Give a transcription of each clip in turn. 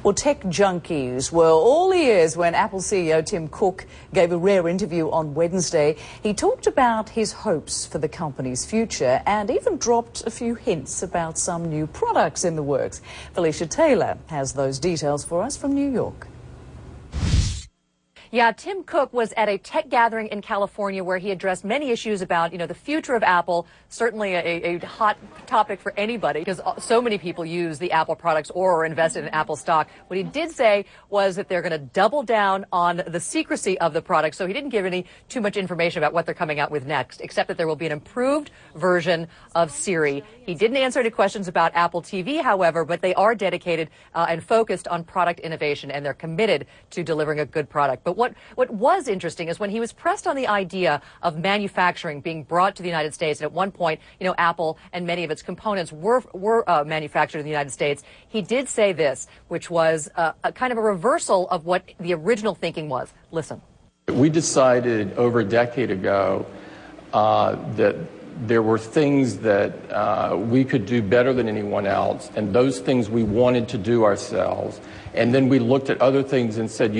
Well, tech junkies were all ears when Apple CEO Tim Cook gave a rare interview on Wednesday. He talked about his hopes for the company's future and even dropped a few hints about some new products in the works. Felicia Taylor has those details for us from New York. Yeah, Tim Cook was at a tech gathering in California where he addressed many issues about, the future of Apple, certainly a hot topic for anybody because so many people use the Apple products or are invested in Apple stock. What he did say was that they're going to double down on the secrecy of the product, so he didn't give too much information about what they're coming out with next, except that there will be an improved version of Siri. He didn't answer any questions about Apple TV, however, but they are dedicated and focused on product innovation, and they're committed to delivering a good product. But what was interesting is when he was pressed on the idea of manufacturing being brought to the United States, and at one point, Apple and many of its components were manufactured in the United States, he did say this, which was a kind of a reversal of what the original thinking was. Listen. We decided over a decade ago that there were things that we could do better than anyone else, and those things we wanted to do ourselves. And then we looked at other things and said,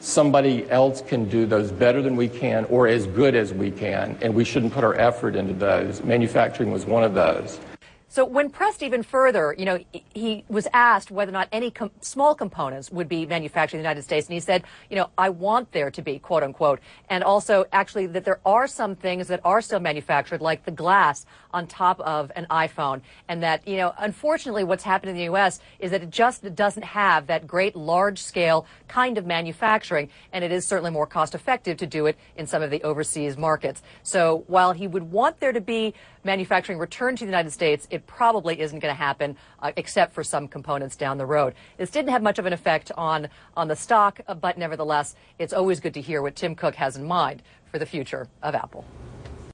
somebody else can do those better than we can or as good as we can, and we shouldn't put our effort into those. Manufacturing was one of those. So when pressed even further, he was asked whether or not any small components would be manufactured in the United States. And he said, I want there to be, quote unquote, and also actually that there are some things that are still manufactured, like the glass on top of an iPhone. And that, unfortunately, what's happened in the U.S. is that it just doesn't have that great large scale kind of manufacturing. And it is certainly more cost effective to do it in some of the overseas markets. So while he would want there to be manufacturing returned to the United States, it probably isn't going to happen except for some components down the road. This didn't have much of an effect on the stock, but nevertheless, it's always good to hear what Tim Cook has in mind for the future of Apple.